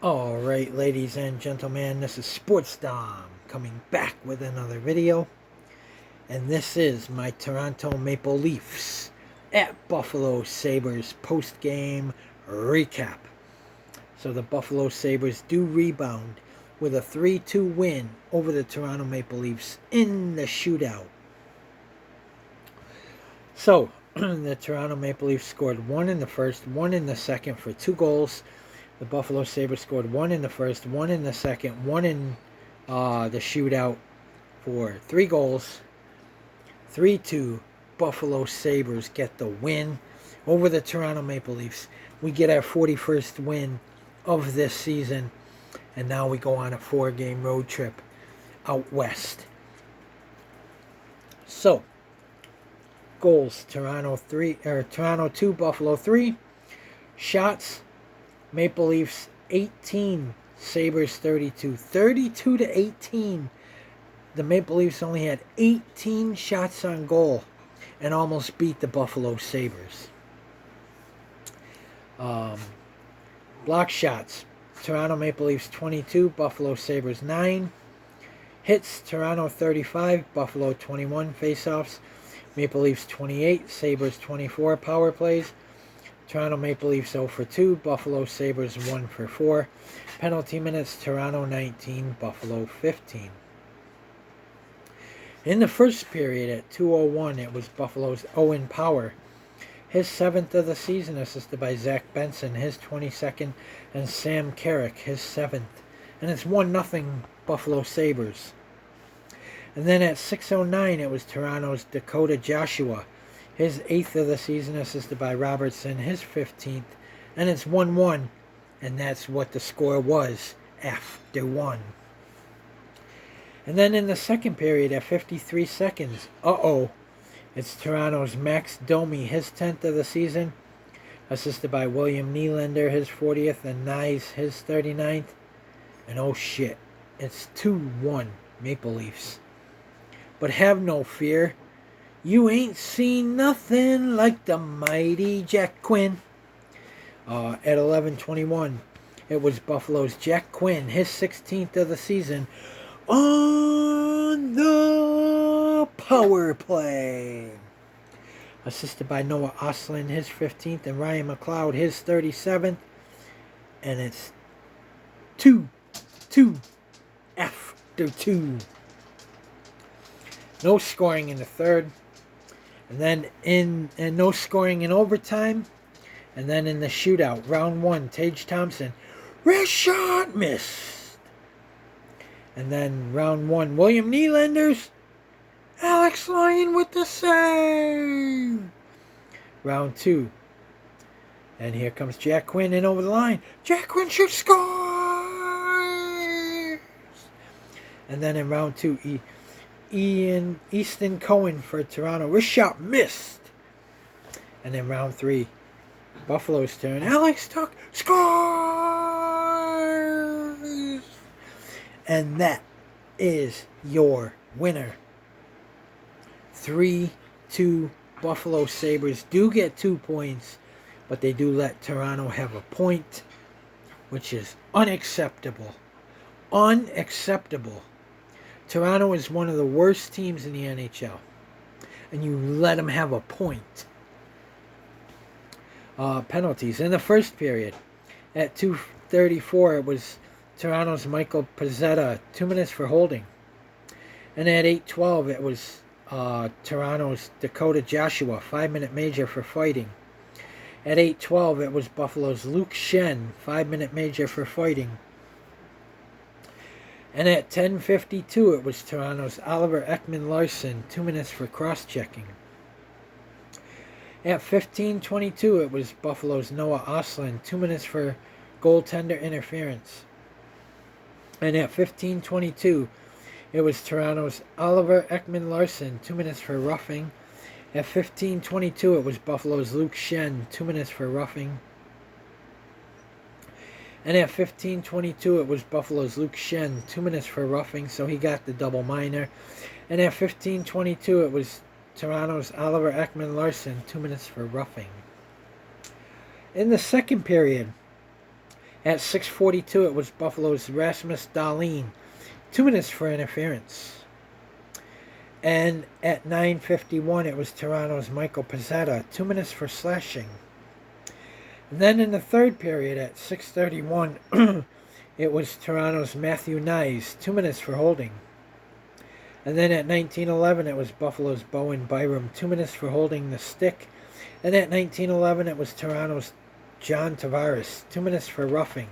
Alright, ladies and gentlemen, this is Sports Dom coming back with another video. And this is my Toronto Maple Leafs at Buffalo Sabres post-game recap. So the Buffalo Sabres do rebound with a 3-2 win over the Toronto Maple Leafs in the shootout. So, the Toronto Maple Leafs scored one in the first, one in the second for 2 goals. The Buffalo Sabres scored one in the first, one in the second, one in the shootout for 3 goals. 3-2, Buffalo Sabres get the win over the Toronto Maple Leafs. We get our 41st win of this season, and now we go on a 4-game road trip out west. So, goals: Toronto 2, Buffalo 3. Shots: Maple Leafs 18, Sabres 32. 32-18. The Maple Leafs only had 18 shots on goal and almost beat the Buffalo Sabres. Block shots: Toronto Maple Leafs 22, Buffalo Sabres 9. Hits: Toronto 35, Buffalo 21. Faceoffs: Maple Leafs 28, Sabres 24. Power plays: Toronto Maple Leafs 0 for 2, Buffalo Sabres 1 for 4. Penalty minutes: Toronto 19, Buffalo 15. In the first period at 2:01, it was Buffalo's Owen Power, his 7th of the season, assisted by Zach Benson, his 22nd, and Sam Carrick, his 7th. And it's 1-0 Buffalo Sabres. And then at 6:09, it was Toronto's Dakota Joshua, his 8th of the season, assisted by Robertson, his 15th. And it's 1-1, and that's what the score was after 1. And then in the second period at 53 seconds, it's Toronto's Max Domi, his 10th of the season, assisted by William Nylander, his 40th, and Nyes, his 39th. And oh shit, it's 2-1 Maple Leafs. But have no fear, you ain't seen nothing like the mighty Jack Quinn. At 11:21, it was Buffalo's Jack Quinn, his 16th of the season, on the power play, assisted by Noah Ostlund, his 15th, and Ryan McLeod, his 37th. And it's 2-2 after 2. No scoring in the third, and no scoring in overtime. And then in the shootout, round 1, Tage Thompson, wrist shot, missed. And then round 1, William Nylander's, Alex Lyon with the save. Round 2, and here comes Jack Quinn in over the line. Jack Quinn shoots, scores. And then in round 2, Easton Cohen for Toronto, wrist shot, missed. And then round 3, Buffalo's turn. Alex Tuch scores! And that is your winner. 3-2 Buffalo Sabres do get 2 points, but they do let Toronto have a point, which is unacceptable. Unacceptable. Toronto is one of the worst teams in the NHL, and you let them have a point. Penalties. In the first period, at 2:34, it was Toronto's Michael Pezzetta, 2 minutes for holding. And at 8:12, it was Toronto's Dakota Joshua, 5-minute major for fighting. At 8:12, it was Buffalo's Luke Schenn, 5-minute major for fighting. And at 10:52, it was Toronto's Oliver Ekman-Larsson, 2 minutes for cross-checking. At 15:22, it was Buffalo's Noah Ostlund, 2 minutes for goaltender interference. And at 15:22, it was Toronto's Oliver Ekman-Larsson, 2 minutes for roughing. At 15:22, it was Buffalo's Luke Schenn, 2 minutes for roughing. And at 15:22, it was Buffalo's Luke Schenn, 2 minutes for roughing, so he got the double minor. And at 15:22, it was Toronto's Oliver Ekman-Larsson, 2 minutes for roughing. In the second period, At 6:42, it was Buffalo's Rasmus Dahlin, 2 minutes for interference. And at 9:51, it was Toronto's Michael Pezzetta, 2 minutes for slashing. And then in the third period at 6:31, it was Toronto's Matthew Knies, 2 minutes for holding. And then at 19:11, it was Buffalo's Bowen Byram, 2 minutes for holding the stick. And at 19:11, it was Toronto's John Tavares, 2 minutes for roughing.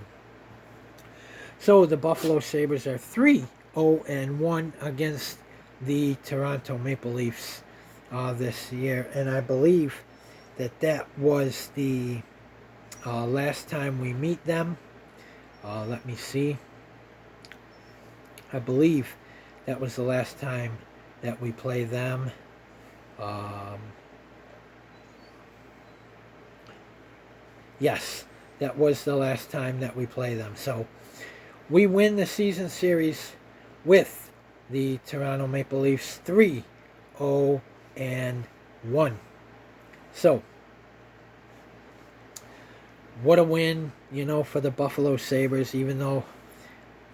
So the Buffalo Sabres are 3-0-1 against the Toronto Maple Leafs this year. And I believe that was the last time we meet them. Let me see. I believe that was the last time that we play them. Yes, that was the last time that we play them. So we win the season series with the Toronto Maple Leafs 3-0-1. So what a win, for the Buffalo Sabres, even though,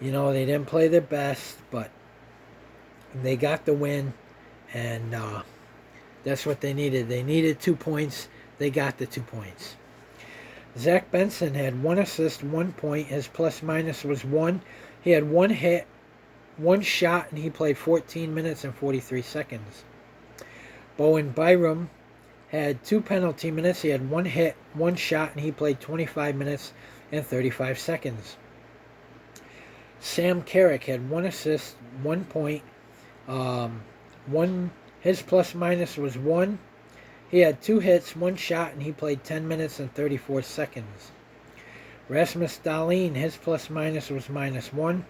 they didn't play their best, but they got the win, and that's what they needed. They needed 2 points. They got the 2 points. Zach Benson had 1 assist, 1 point. His plus-minus was 1. He had 1 hit, 1 shot, and he played 14 minutes and 43 seconds. Bowen Byram had 2 penalty minutes. He had 1 hit, 1 shot, and he played 25 minutes and 35 seconds. Sam Carrick had 1 assist, 1 point. His plus-minus was 1. He had 2 hits, 1 shot, and he played 10 minutes and 34 seconds. Rasmus Dahlin, his plus-minus was -1.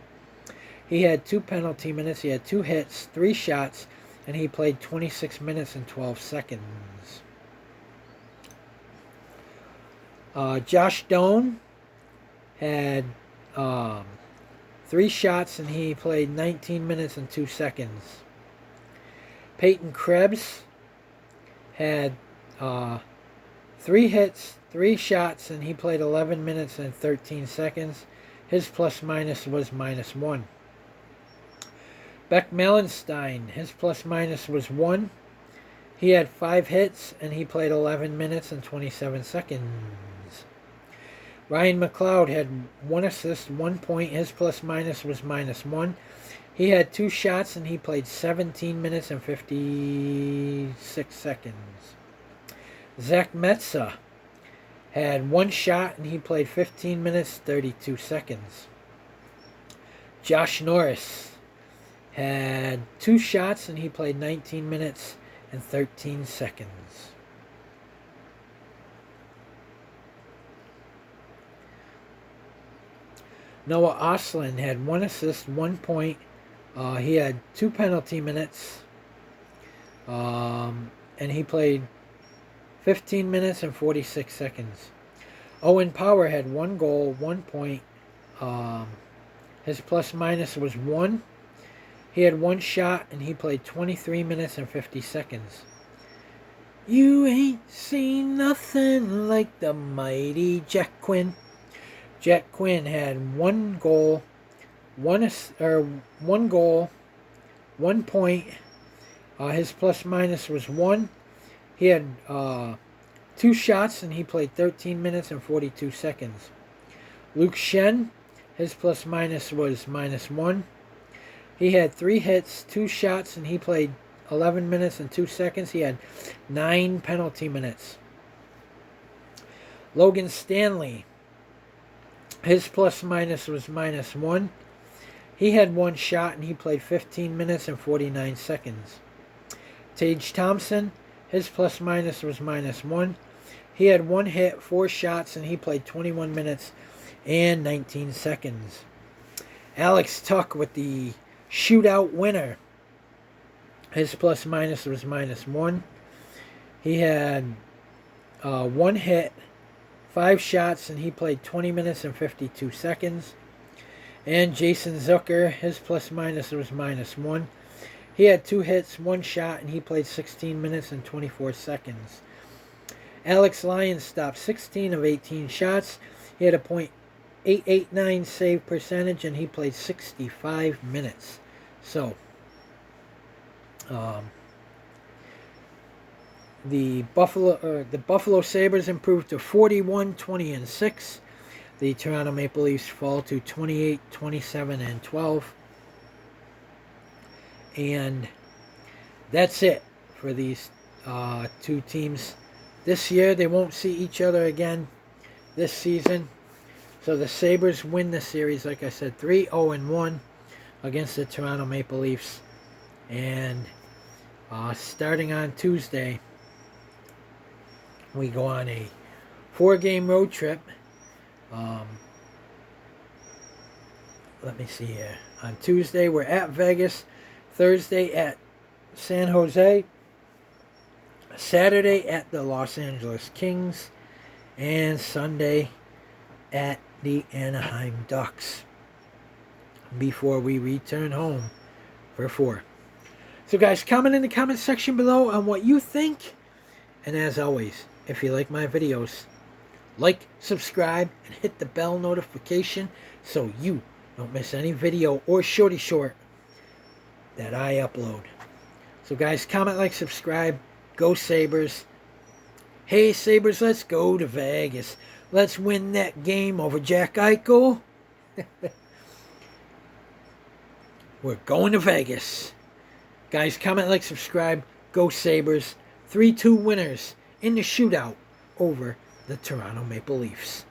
He had 2 penalty minutes. He had 2 hits, 3 shots, and he played 26 minutes and 12 seconds. Josh Doan had 3 shots, and he played 19 minutes and 2 seconds. Peyton Krebs had 3 hits, 3 shots, and he played 11 minutes and 13 seconds. His plus-minus was -1. Beck Mellenstein, his plus-minus was 1. He had 5 hits, and he played 11 minutes and 27 seconds. Ryan McLeod had 1 assist, 1 point. His plus-minus was -1. He had 2 shots, and he played 17 minutes and 56 seconds. Zach Metza had 1 shot, and he played 15 minutes, 32 seconds. Josh Norris had 2 shots, and he played 19 minutes and 13 seconds. Noah Ostlund had 1 assist, 1 point. He had 2 penalty minutes, and he played 15 minutes and 46 seconds. Owen Power had 1 goal, 1 point. His plus-minus was 1. He had 1 shot, and he played 23 minutes and 50 seconds. You ain't seen nothing like the mighty Jack Quinn. Jack Quinn had 1 goal, 1 point. His plus-minus was 1. He had 2 shots, and he played 13 minutes and 42 seconds. Luke Schenn, his plus-minus was -1. He had 3 hits, 2 shots, and he played 11 minutes and 2 seconds. He had 9 penalty minutes. Logan Stanley, his plus-minus was -1. He had 1 shot, and he played 15 minutes and 49 seconds. Tage Thompson, his plus-minus was -1. He had 1 hit, 4 shots, and he played 21 minutes and 19 seconds. Alex Tuch with the shootout winner. His plus-minus was -1. He had 1 hit, 5 shots, and he played 20 minutes and 52 seconds. And Jason Zucker, his plus-minus was -1. He had 2 hits, 1 shot, and he played 16 minutes and 24 seconds. Alex Lyons stopped 16 of 18 shots. He had a .889 save percentage, and he played 65 minutes. So, the Buffalo Sabres improved to 41-20-6. The Toronto Maple Leafs fall to 28-27-12. And that's it for these two teams. This year, they won't see each other again this season. So the Sabres win the series, like I said, 3-0-1 against the Toronto Maple Leafs. And starting on Tuesday, we go on a 4-game road trip. Let me see here. On Tuesday, we're at Vegas. Thursday at San Jose. Saturday at the Los Angeles Kings. And Sunday at the Anaheim Ducks. Before we return home for 4. So guys, comment in the comment section below on what you think. And as always, if you like my videos, like, subscribe, and hit the bell notification so you don't miss any video or shorty short that I upload. So guys, comment, like, subscribe. Go Sabres. Hey Sabres, let's go to Vegas. Let's win that game over Jack Eichel. We're going to Vegas. Guys, comment, like, subscribe. Go Sabres. 3-2 winners in the shootout over the Toronto Maple Leafs.